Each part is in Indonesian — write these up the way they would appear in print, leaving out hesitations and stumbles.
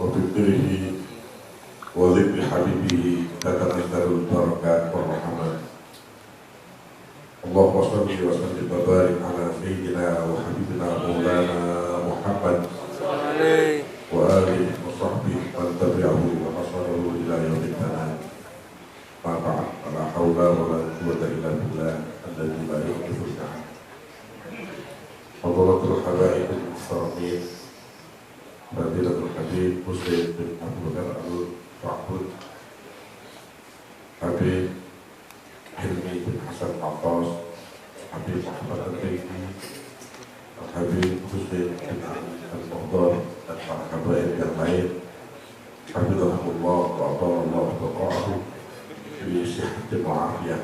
وبذكره وذكر حبيبه تتنزل البركات والرحمات. اللهم صل وسلم وبارك على سيدنا وحبيبنا مولانا محمد وآله وصحبه من تبعه ونصره إلى يوم التنام. ما بعد، لا حول ولا قوة إلا بالله الذي لا يخلف الميعاد. حضرة الحبائب المحترمين، فضيلة الحبيب مسلم بن أبو بكر الفاقود، حبيب حلمي بن حسن عباس، حبيب محمد البيتي، حبيب مسلم بن المقدار، dan para habaib yang lain, hafizahumullah wa atallahu baqa'ahu fi sihhatin wa afiyah.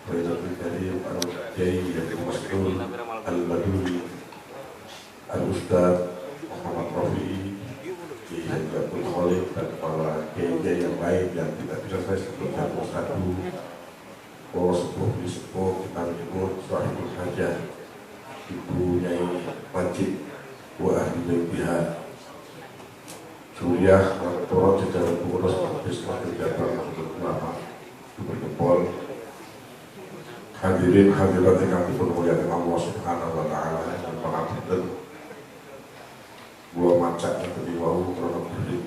Fadilatul Karim Al-Kiai Al-Mas'ul Al-Baduri Al-Ustaz Muhammad Rafi'i, Kiai Abdul Khalid, dan para kiai yang lain yang tidak bisa saya sebutkan satu. Bahwa sepuh di sepuh kita menyebut Sahibul Hajah, Ibu Nyai Majid wa ahli baitiha, Suriah Waktu jajaran pengurus Majelis Wakil Jabar Nahdlatul Ulama Berkepol, hadirin hadirat yang dipun muliakan Allah Subhanahu wa taala, dan pangapunten kula macak ngerti wau krono beli.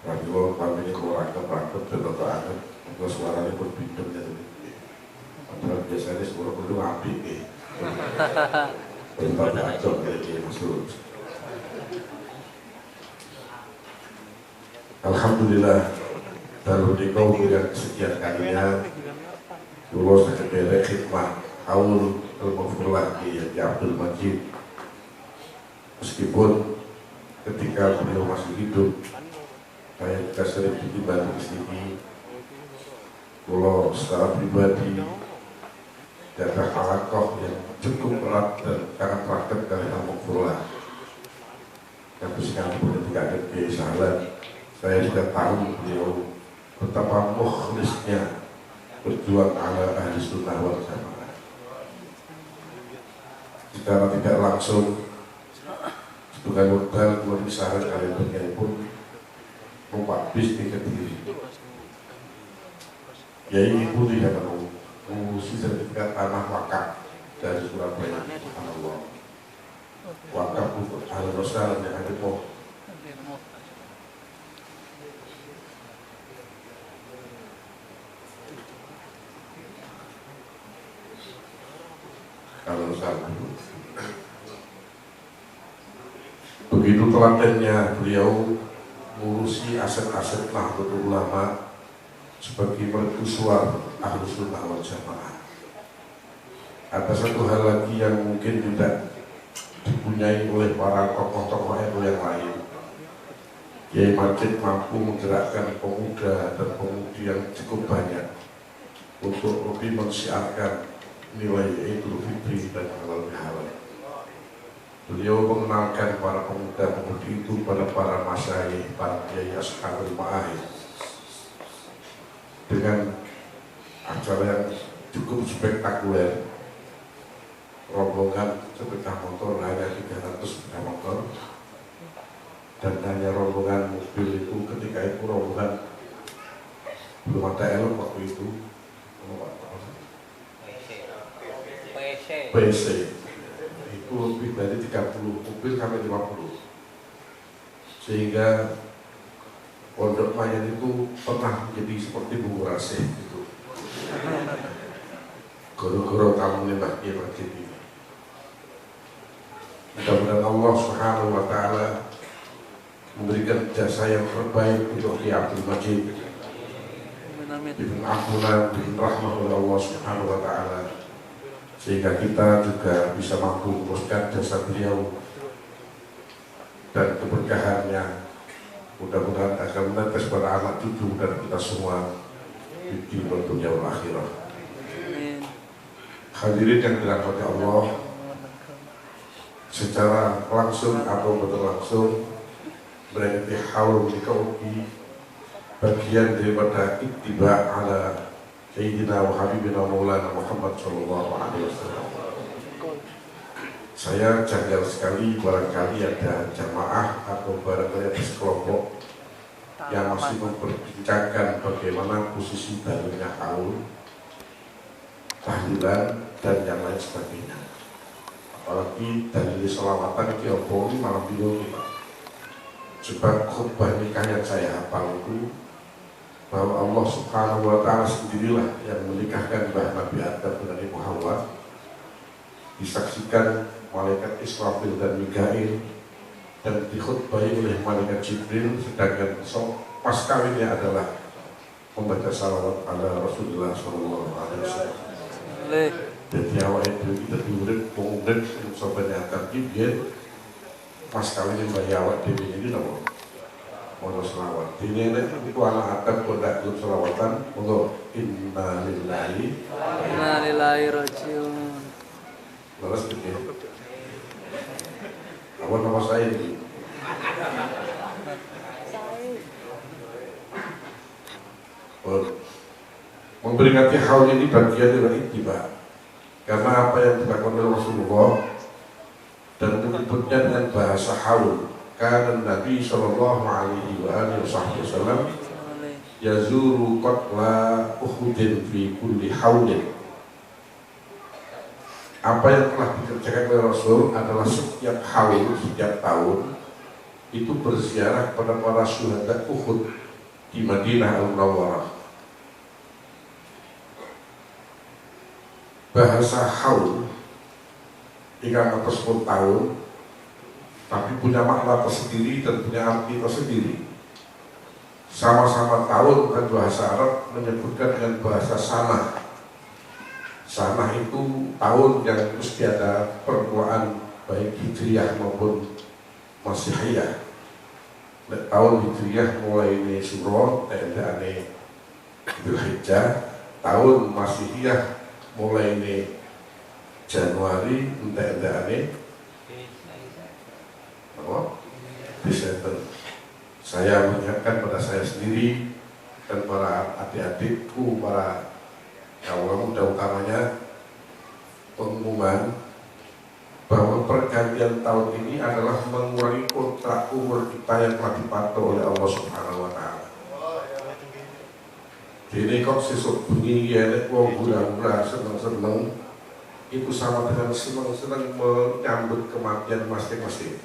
Radio kami rangkep bentuk-bentuk untuk suaranya pun bidung ya. Padahal biasanya suara perlu apik nih. Bentuk acok kayak maksud. Alhamdulillah, dalam dikau yang sekian kalinya lulus dari khidmah haul al-mafrulah di Abdul Majid. Meskipun ketika beliau masih hidup, saya juga sering dibantu di sini. Kalau secara pribadi ada halakoh yang cukup berat dan sangat praktek dari al-mafrulah. Tapi sekalipun tidak ada kesalan, saya sudah tahu beliau betapa mukhlisnya berjuang ala ahli sunnah wal jamaah. Secara tidak langsung, sebagai modal buat usaha kalian berkali pun membuat bisnis Kediri. Yai Ibu tidak mengurusi sertifikat tanah wakaf dari Surabaya. Subhanallah. Wakaf untuk Al-Rasul yang ada po. Al-Rasul. Begitu telatennya beliau mengurusi aset-aset Nahdlatul Ulama sebagai mercusuar Ahlus Sunnah wal Jamaah. Ada satu hal lagi yang mungkin tidak dipunyai oleh para tokoh-tokoh NU yang lain. Kiai Majid mampu menggerakkan pemuda dan pemudi yang cukup banyak untuk lebih mensiarkan nilai Idul Fitri dan halal bihalal. Beliau mengenalkan para pemuda-pemudi itu pada para masyayikh, para kiai ashabul ma'ahid dengan acara yang cukup spektakuler. Rombongan sepeda motor hanya 300 sepeda motor, dan hanya rombongan mobil itu ketika itu rombongan belum ada elok waktu itu PC itu lebih dari 30 mobil sampai 50, sehingga Pondok Mayan itu pernah menjadi seperti Bungu Rasih gitu. Goro-goro tamu nembak dia Majid ini. Mudah-mudahan Allah Subhanahu wa taala memberikan jasa yang terbaik untuk Kiai Abdul Majid. Diberi ampunan, diberi rahmah oleh Allah Subhanahu wa taala, sehingga kita juga bisa mampu meneruskan jasa beliau dan keberkahannya. Mudah-mudahan akan menetes pada anak cucu dan kita semua di dunia wal akhirah. Hadirin yang dirahmati Allah, secara langsung atau betul langsung berarti haul dikauki bagian daripada ittiba ala Sayyidina wa Habibina Maulana Muhammad sallallahu alaihi wasallam. Saya janggal sekali barangkali ada jamaah atau barangkali ada sekelompok yang masih memperbincangkan bagaimana posisi dalilnya haul, tahlilan, dan yang lain sebagainya. Apalagi dalil sholawatan di opong malam bingung nih Pak. Sebab khutbah nikah yang saya hafal itu bahwa Allah Subhanahu wa Ta'ala sendirilah yang menikahkan Nabi Adam dengan Ibu Hawa, disaksikan malaikat Israfil dan Mikail, dan dikhutbahi oleh malaikat Jibril, sedangkan pas kawinnya adalah membaca salawat ala Rasulullah SAW. Jadi awal itu kita diurut mengurut sobatnya akan kibir pas kawinnya bayi awal dewi ini nama mau salawat. Ini itu anak Adam kodak belum salawatan untuk innalillahi rajiun. Balas gitu. Apa nama saya ini? Memperingati haul ini bagian dari ittiba, karena apa yang dilakukan oleh Rasulullah dan menyebutnya dengan bahasa haul. Karena Nabi Shallallahu Alaihi Wasallam yazuru qatla Uhudin fi kulli haulin. Apa yang telah dikerjakan oleh Rasul adalah setiap haul, setiap tahun itu berziarah kepada para syuhada Uhud di Madinah Al-Munawwarah. Bahasa haul jika tersebut tahun, tapi punya makna tersendiri dan punya arti tersendiri. Sama-sama tahun dan bahasa Arab menyebutkan dengan bahasa sanah. Sanah itu tahun yang mesti ada permulaan baik hijriyah maupun masihiyah. Tahun hijriyah mulai ini Suro, tandane Dzulhijjah. Tahun masihiyah mulai ini Januari, tandane Desember. Saya mengingatkan pada saya sendiri dan para adik-adikku, para kaum muda utamanya, pengumuman bahwa pergantian tahun ini adalah mengurangi kontrak umur kita yang telah dipatok oleh Allah Subhanahu wa Ta'ala. Jadi kok sesuk bengi ya wong hura-hura seneng-seneng itu sama dengan seneng-seneng menyambut kematian masing-masing.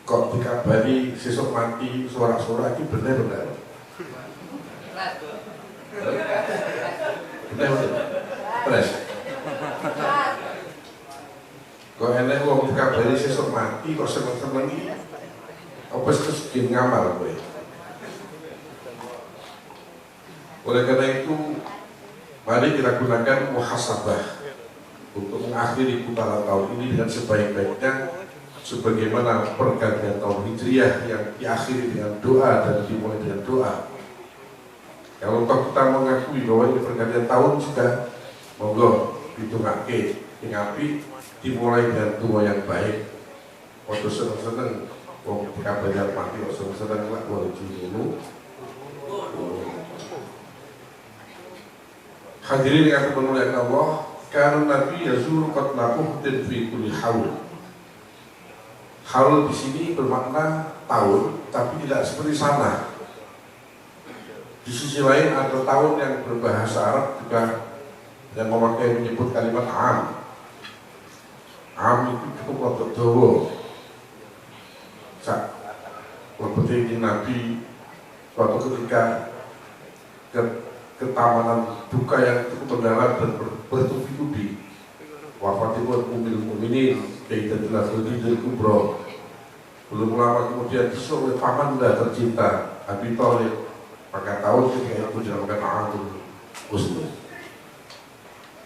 Kok dikabari sesuk mati suara-suara ini benar-benar. Benar. Kok enek wong dikabari sesuk mati kok seneng-seneng iki. Apa sesuk ngamal kowe. Oleh karena itu, mari kita gunakan muhasabah untuk mengakhiri putaran tahun ini dengan sebaik-baiknya, sebagaimana pergantian tahun Hijriyah yang diakhiri dengan doa dan dimulai dengan doa. Kalau kita mengakui bahwa ini pergantian tahun sudah, monggo ditungake yang api dimulai dengan doa yang baik. Waktu seneng-seneng, wong kabarnya mati, waktu seneng-seneng lah boleh dulu. Hadirin yang dimuliakan Allah, karena Nabi yazuru qatla Uhudin fi kulli haul. Haul di sini bermakna tahun, tapi tidak seperti sana. Di sisi lain ada tahun yang berbahasa Arab juga yang memakai menyebut kalimat am. Am itu cukup waktu dawa. Seperti Nabi suatu ketika ketamanan duka yang cukup mendalam dan bertubi-tubi. Wafatipun Ummul Mukminin Sayyidatina Khadijah Kubra. Belum lama kemudian disuruh pamanda tercinta Abi Thalib. Maka tahun ketika itu dinamakan Amul Husn.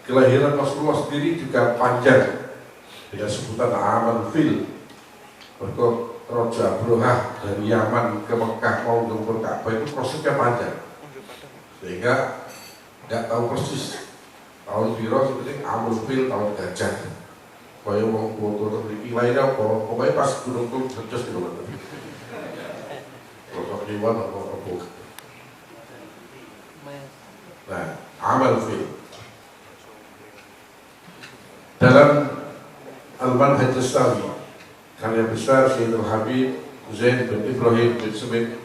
Kelahiran Rasulullah sendiri juga panjang dengan sebutan Amal Fil. Berikut Raja Abrohah dari Yaman ke Mekah mau mengukur Ka'bah itu prosesnya panjang, sehingga tidak tahu persis tahun biru seperti Amul Fil, tahun gajah. Kaya wong tua terliki lainnya apa? Pokoknya pas gunung itu terjus di rumah tadi. Kalau hewan apa? Nah, Amal Fil. Dalam Al-Manhaj As-Sawi, karya besar Sayyidul Habib Zain bin Ibrahim bin Smith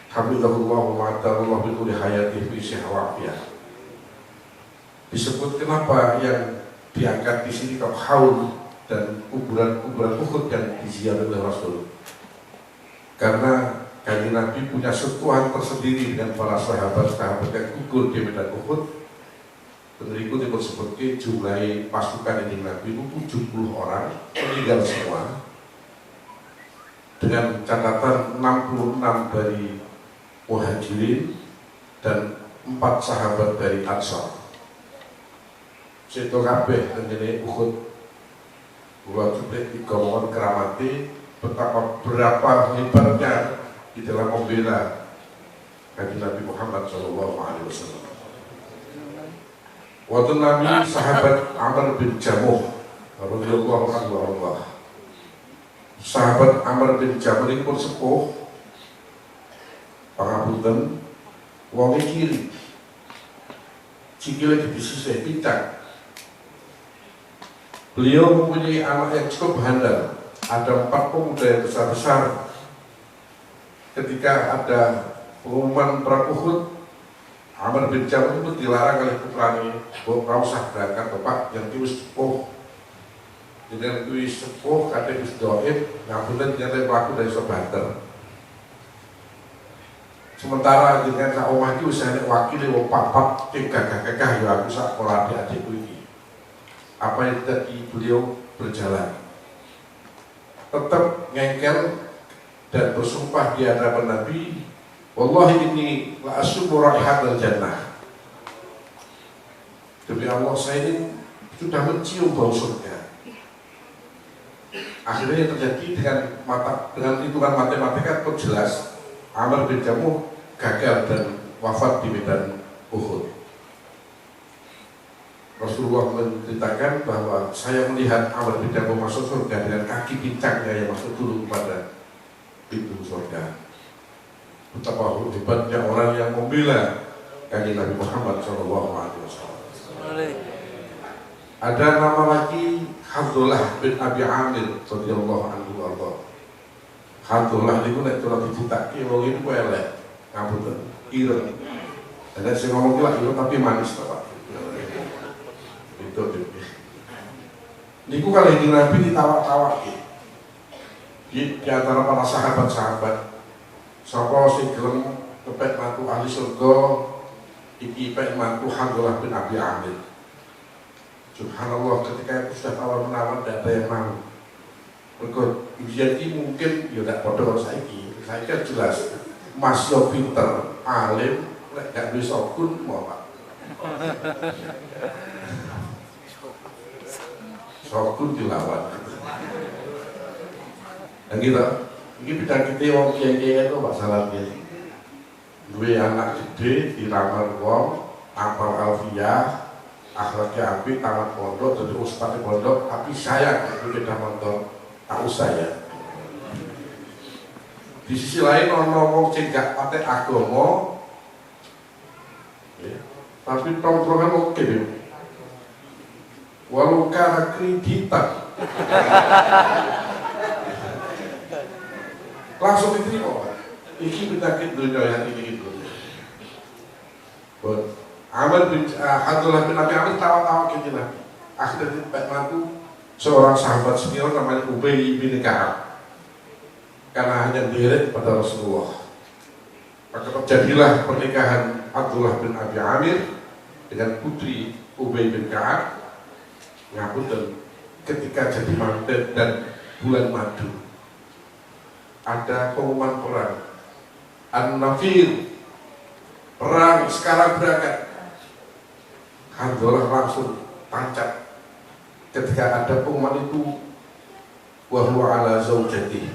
Hafizahullah wa ta'ala bi kulli hayatihi fi sihwafiyah, disebut kenapa yang diangkat di sini kau haul dan kuburan-kuburan Uhud yang diziarahi oleh Rasul. Karena Kanjeng Nabi punya sentuhan tersendiri dengan para sahabat-sahabat yang gugur di medan Uhud. Berikut disebutkan jumlah pasukan Kanjeng Nabi itu 70 orang, meninggal semua. Dengan catatan 66 dari Muhajirin dan 4 sahabat dari Ansar. Seto kabeh tengene Uhud. Gua coba dikongkon keramati betapa berapa hebatnya di dalam membela Kanjeng Nabi Muhammad SAW. Waktu Nabi sahabat Amr bin Jamuh radhiyallahu anhu Allah. Sahabat Amr bin Jamuh ini pun sepuh pangapunten wong kiri. Sikile dibisih pincang. Beliau mempunyai anak yang cukup handal. Ada 4 pemuda yang besar-besar. Ketika ada pengumuman perang Uhud, Amr bin Jamuh itu dilarang oleh putranya, bahwa usah berangkat Bapak yang itu sepuh. Dengan itu sepuh, kadang itu doib, ngapunten nyata pelaku dari sobater. Sementara dengan sak omah itu usahanya wakili wong papat gagah-gagah ya aku sak sekolah adik-adikku ini. Apa yang tadi beliau berjalan tetap ngengkel dan bersumpah di hadapan Nabi, wallahi ini la asyumu raihatal jannah, demi Allah saya ini sudah mencium bau surga. Akhirnya yang terjadi dengan hitungan matematika pun jelas Amr bin Jamuh gagal dan wafat di medan Uhud. Rasulullah menceritakan bahwa saya melihat Amr bin Jamuh masuk surga dengan kaki pincangnya yang masuk dulu kepada pintu surga. Betapa hebatnya orang yang membela Kanjeng Nabi Muhammad SAW. Ada nama lagi Abdullah bin Abi Amir radhiyallahu anhu Allah. Abdullah niku nek ora dicitake wong iki kuwi elek. Ngapunten, ireng. Dan sing ngomong ki lak tapi manis Pak. Itu. Niku kalau Kanjeng Nabi ditawak-tawak di antara para sahabat-sahabat. Sapa sing gelem kepek mantu ahli surga iki pek mantu Abdullah bin Abi Amir. Subhanallah, ketika itu sudah tawar menawar tidak ada yang mau. Berikut ujian ini mungkin ya tidak bodoh saya kan jelas Mas yo pinter, alim, gak bisa pun mau Pak. Sokun dilawan. Dan kita, ini bidang kita wong kiai-kiai itu masalah ini. Dua anak gede dilamar wong, apal alfiyah, akhlaknya api, tamat pondok, jadi ustadz pondok, tapi saya itu beda motor, tahu saya. Di sisi lain orang wong sing gak pakai agama, ya, tapi tongkrongan oke deh. Walau karena kreditan, langsung diterima. Ini penyakit dunia yang ini itu. Amr bin Abdullah bin Abi Amir tawa-tawa ke Nabi. Akhirnya Pak mantu seorang sahabat senior namanya Ubay bin Ka'ab. Karena hanya dilihat pada Rasulullah. Maka terjadilah pernikahan Abdullah bin Abi Amir dengan putri Ubay bin Ka'ab. Ngapunten, ketika jadi manten dan bulan madu ada pengumuman perang An-Nafir, perang sekarang berangkat. Abdullah langsung tancap ketika ada pengumuman itu, wa huwa ala zaujati,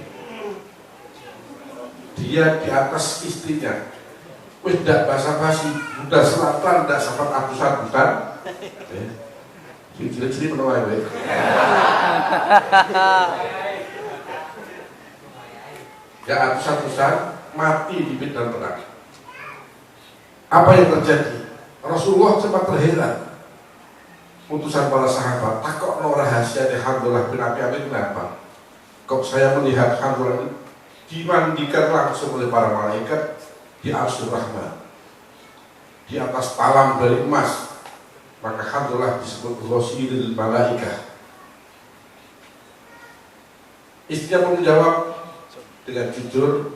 dia di atas istrinya. Wis ndak basa-basi, udah selatan ndak sempat abus-abusan. Ciri-ciri menawar ya. Ya abus-abusan mati di medan perang. Apa yang terjadi? Rasulullah sempat terheran. putusan para sahabat, takok no rahasia di Hanzalah bin Abi Amir kenapa? Kok saya melihat Hanzalah itu dimandikan langsung oleh para malaikat di Arsyur Rahman, di atas talam dari emas. Maka Hanzalah disebut Ghasilul Malaikah. Istrinya pun menjawab dengan jujur,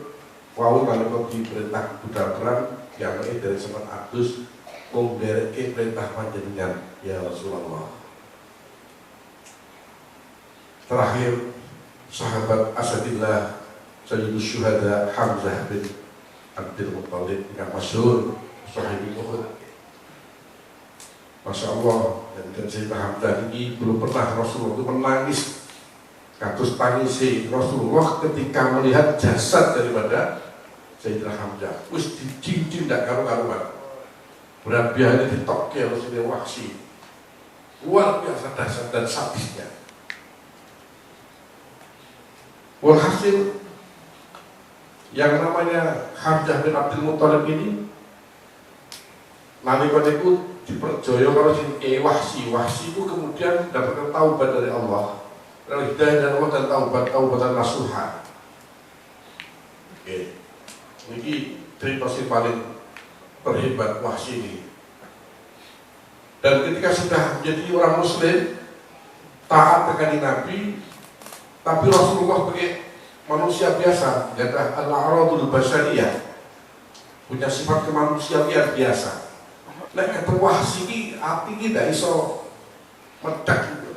wau kalau diperintah budak perang yang dari semen Abdus membereki perintah panjenengan ya Rasulullah. Terakhir sahabat Asadillah Sayyidus Syuhada Hamzah bin Abdul Muttalib yang masyhur Sahibul Uhud. Masya Allah, dan Sayyidina Hamzah ini belum pernah Rasulullah itu menangis kados tangisi Rasulullah ketika melihat jasad daripada Sayyidina Hamzah. Wis dijinjing ndak karu-karuan. Berabiannya ditokke Rasulullah Wahsy. Luar biasa dahsyat dan sadisnya. Walhasil yang namanya Hamzah bin Abdul Muttalib ini nalika niku dipercaya karo sinten Wahsy. Wahsy itu kemudian dapatkan taubat dari Allah. Hidayah dari Allah dan taubatan nasuha. Oke. Ini cerita si paling terhebat Wahsy ini. Dan ketika sudah menjadi orang Muslim, taat kepada Nabi, tapi Rasulullah sebagai manusia biasa, yaitu al-a'radul basyariyah, punya sifat kemanusiaan biasa. Nek ketemu Wahsy ini, hati ini tidak iso medak gitu.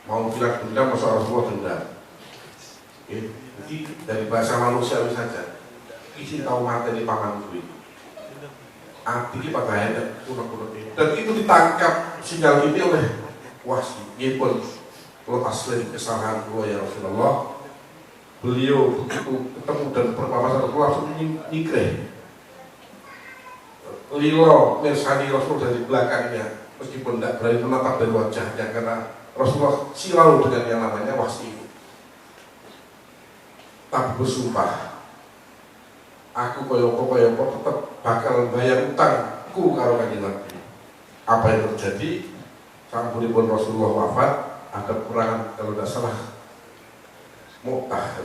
Mau bilang dendam, masa Rasulullah dendam. Jadi dari bahasa manusiawi saja, isi tahu materi paman gue. Hati ini pakaiannya kuno-kuno ini. Dan itu ditangkap sinyal ini oleh Wahsy. Ini pun lepas dari kesalahan gue ya Rasulullah. Beliau begitu ketemu dan berpapasan Rasulullah langsung nyikreh. Lilo mirsani Rasul dari belakangnya, meskipun tidak berani menatap dari wajahnya karena Rasulullah silau dengan yang namanya Wahsy. Tapi bersumpah, aku koyoko tetap bakal bayar utangku karo kanjeng Nabi. Apa yang terjadi? Sampunipun Rasulullah wafat, ada peperangan kalau tidak salah Mu'tah.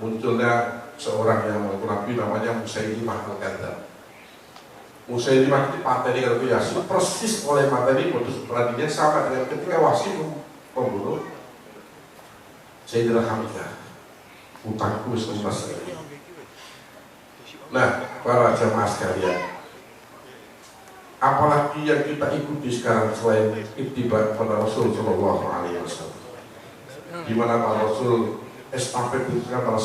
Munculnya seorang yang mengaku Nabi namanya Musailimah al-Kadzdzab. Musailimah itu materi kalau Yasin persis oleh materi modus operandinya sama dengan ketika Wahsy membunuh Sayyidina Hamzah. Utangku wis lunas. Nah, para jamaah sekalian, apalagi yang kita ikuti sekarang selain ittiba pada Rasul Shallallahu Alaihi Wasallam, di mana para Rasul estafet dengan para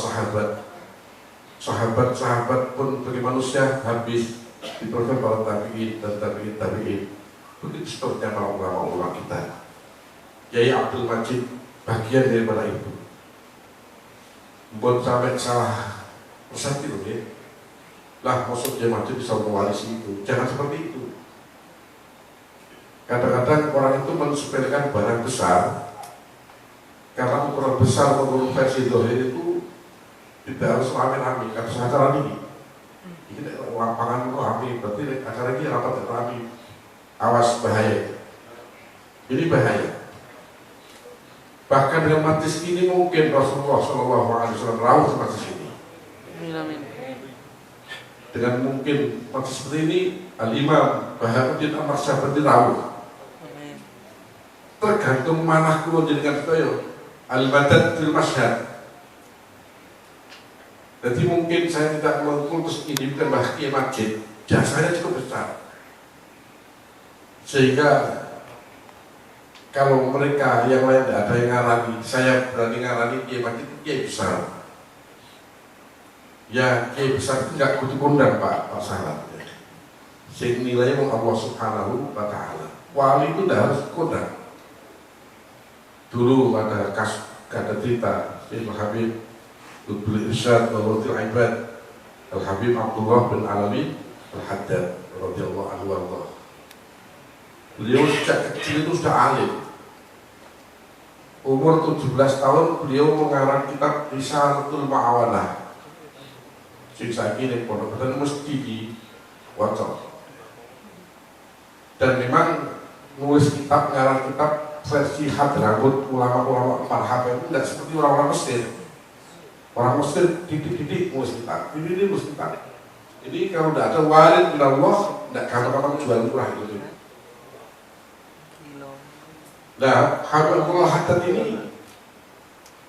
sahabat pun bagi manusia habis diteruskan para tabi'in dan tabi'in. Begitu seterusnya para ulama kita. Yai Abdul Majid bagian daripada itu. Buat sampai salah persepsi loh ya. Lah maksud Yai Majid bisa mewarisi itu. Jangan seperti itu. Kadang-kadang orang itu mensepelekan barang besar karena ukuran besar menurut versi Zohir itu tidak harus rame-rame. Kata acara ini lapangan rame, berarti acara ini rapat rame. Awas, bahaya. Ini bahaya. Bahkan dengan majlis ini mungkin Rasulullah SAW rawuh majlis ini. Dengan mungkin majlis seperti ini Al-Imam Baharuddin Amr-Syabandi rawuh. Tergantung manah kula jenengan sedaya. Al-Madad fil Masyhad. Jadi mungkin saya tidak mengkultus ini bukan Kiai Majid, jasanya cukup besar. Sehingga kalau mereka yang lain tidak ada yang ngarani, saya berani ngarani Kiai Majid itu Kiai besar. Ya Kiai besar itu tidak butuh kondang Pak Salat. Sehingga nilainya Allah Subhanahu wa Ta'ala. Wali itu tidak harus kondang. Dulu ada cerita Syekh Habib Lutful Irsyad wa Lutful Ibad Al-Habib Abdullah bin Alawi Al-Haddad radhiyallahu anhu warḍah. Beliau sejak kecil itu sudah alim. Umur 17 tahun beliau mengarang kitab Risalatul Ma'awanah. Sing saiki ning pondok pesantren mesti diwaca. Dan memang nulis kitab, ngarang kitab versi Hadramut ulama-ulama Marhab itu tidak seperti orang-orang Mesir. Orang Mesir didik-didik nulis kitab, didik nulis kitab. Ini kalau tidak ada warid min Allah, tidak gampang-gampang jual murah itu. Nah, Habibullah Haddad ini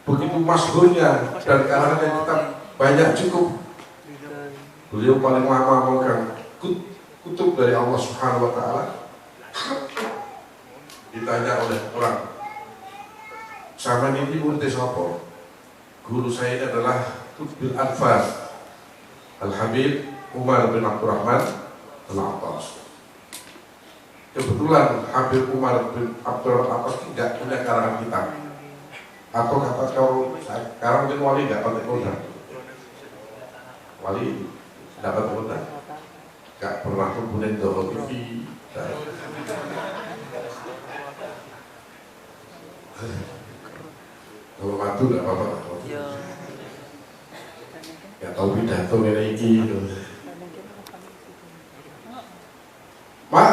begitu masyhurnya dan karangan kitab banyak cukup. Beliau paling lama memegang kutub dari Allah Subhanahu wa Ta'ala. Ditanya oleh orang, sama ini murid siapa? Guru saya ini adalah Qutbil Anfas Al-Habib Umar bin Abdurrahman Al-Attas. Kebetulan Habib Umar bin Abdurrahman Al-Attas tidak punya karangan kitab. Atau kata kau sekarang mungkin wali tidak pakai kodam. Wali dapat kodam. Gak pernah kemudian doa TV. Kalau matu gak apa-apa. Gak tahu pidato ini. Ma,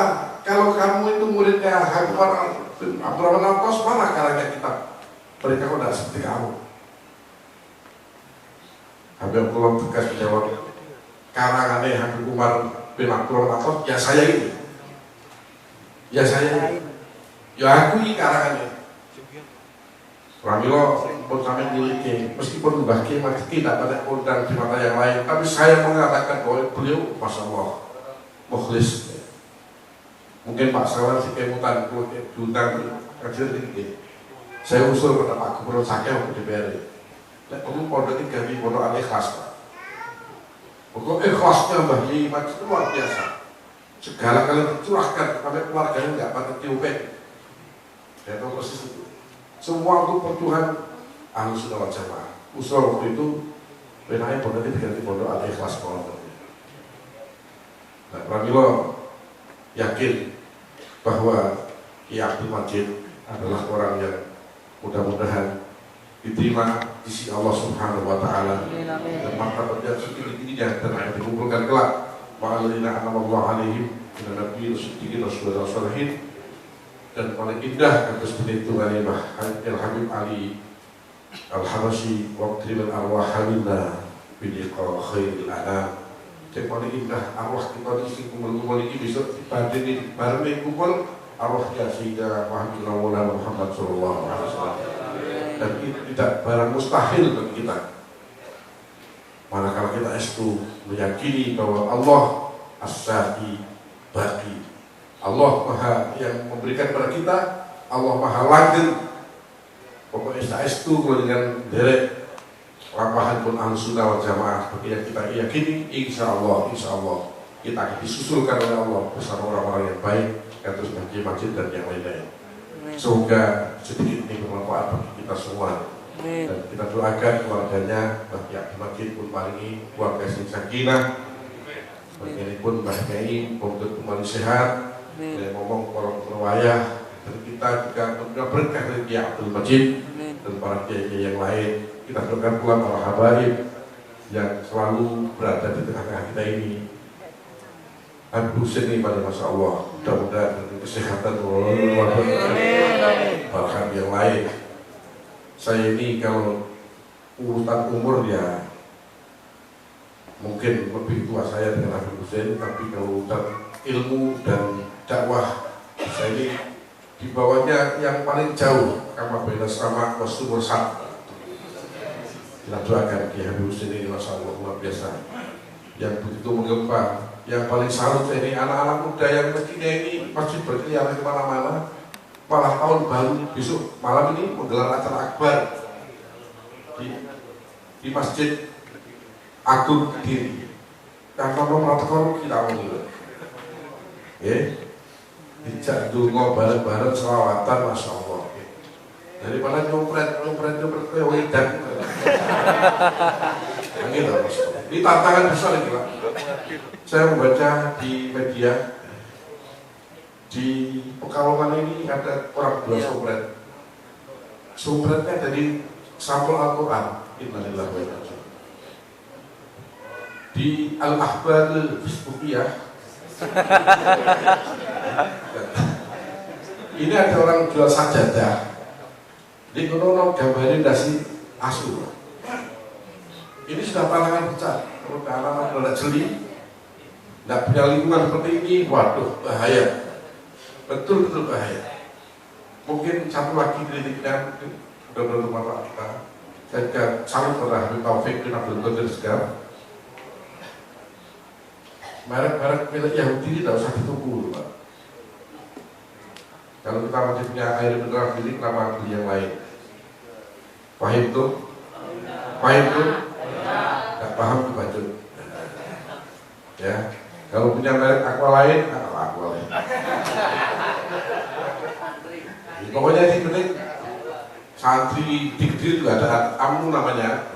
kalau kamu itu muridnya Habib Abdurrahman Al-Attas, mana karangan kitab? Mereka kok tidak seperti kamu. Habib Abdullah tegas menjawab, karangannya Habib Umar bin Abdurrahman Al-Attas, ya saya ini. Ya saya ini. Ya aku ini karangannya. Ramilo pun sampai miliki, meskipun Mbah Kiai Majdi tidak pada undang di mata yang lain, tapi saya mengatakan bahwa beliau, Masya Allah, mukhlis. Mungkin Pak Sawan si kemutan diundang kecil ini. Saya usul pada Pak Gubernur Sakeh untuk DPR. Nek perlu pondok ini ganti pondok al-ikhlas, Pak. Pokok ikhlasnya Mbah Kiai Majdi luar biasa. Segala kalian curahkan sampai keluarganya nggak pada tiupin. Saya tahu persis itu. Semua untuk perjuangan Ahlussunnah wal Jamaah. Usul waktu itu penanya pondok ini diganti pondok al-ikhlas pondok. Nah, Pramilo yakin bahwa Kiai Abdul Majid adalah orang yang mudah-mudahan diterima di sisi Allah Subhanahu wa Ta'ala dan martabatnya setinggi-tingginya dan akan dikumpulkan kelak ma'alina anamullah alaihim dan nabi siddiqin rasulullah sholihin. Dan paling indah atas perhitungan Imam Al-Habib Ali Al-Habashi Waqtril al-arwahamina bidiqa khairil anam. Yang paling indah arwah kita di sini kumpul-kumpul ini bisa dibandingin bareng kumpul arwahnya Sayyidah Maulana Muhammad sallallahu alaihi wasallam. Dan itu tidak barang mustahil bagi kita. Manakala kita itu meyakini bahwa Allah as-Sadi bagi Allah Maha yang memberikan kepada kita, Allah Maha langgeng. Pokoknya saya itu kalau dengan derek lampahan pun Ahlussunnah wal Jamaah bagi yang kita yakini, insya Allah kita akan disusulkan oleh Allah bersama orang-orang yang baik, kata sebagai masjid dan yang lain-lain. Semoga sedikit ini bermanfaat bagi kita semua. Dan kita doakan keluarganya, bagi Abdul Majid pun paringi keluarga sing sakinah, bagi pun Mbah Kiai untuk kembali sehat. Saya ngomong para perwayah dan kita juga berkah dari Kiai Abdul Majid dan para kiai yang lain. Kita doakan pula para habaib yang selalu berada di tengah-tengah kita ini. Habib Husain ini pada Masya Allah, mudah-mudahan dengan kesehatan bahkan yang lain. Saya ini kalau urutan umur ya mungkin lebih tua saya dengan Habib Husain, tapi kalau urutan ilmu dan dakwah saya ini di bawahnya yang paling jauh, kama bina sama wasumur sat. Kita doakan Kiai Habib Husain ini Masya Allah luar biasa, yang begitu menggempa. Yang paling salut ini anak-anak muda yang kecilnya ini masih berkeliaran kemana-mana. Malah tahun baru besok malam ini menggelar acara akbar di Masjid Agung Kediri. Karena protokol kita mau dijak dungo bareng-bareng selawatan, Masya Allah. Daripada nyopret kayak wedan. Gitu, ini tantangan besar ini Pak. Saya membaca di media di Pekalongan ini ada orang dua sopret. Sopretnya dari sampul Al-Quran. Innalillahi wa inna ilaihi raji'un. Di Al-Ahbar Facebookiyah Ini ada orang jual sajadah. Di kono gambarin dasi asu. Ini sudah palangan pecah. Kalau ke alam ada jeli, tidak punya lingkungan seperti ini, waduh bahaya. Betul-betul bahaya. Mungkin satu lagi kritiknya, benar-benar Bapak kita. Saya juga salut pada Taufik bin Abdul Qadir Segar. Merek-merek milik Yahudi tidak usah ditunggu, Pak. Kalau kita masih punya air mineral milik, kenapa beli yang lain? Paham tuh? Paham tuh? Tidak paham tuh bacot. Ya, kalau punya merek aqua lain, aqua lain. Pokoknya ini penting. Santri dikdir juga ada AMNU namanya.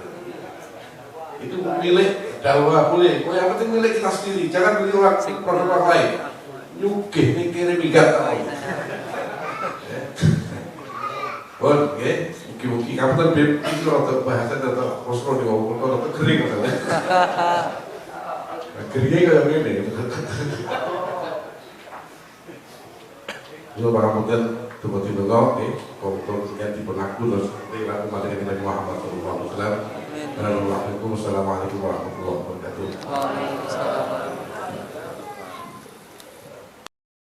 Itu milik dalwa boleh. Yang penting milik kita sendiri. Jangan beli orang produk orang lain. Nyugih nih kirim ikat. Bon, oke. Mungkin kamu kan itu untuk bahasa atau posko di bawah atau kering misalnya. Keringnya kayak gini. Lalu para mungkin tiba-tiba kau ganti berlaku terus seperti laku mati Nabi Muhammad SAW. Assalamualaikum warahmatullahi wabarakatuh.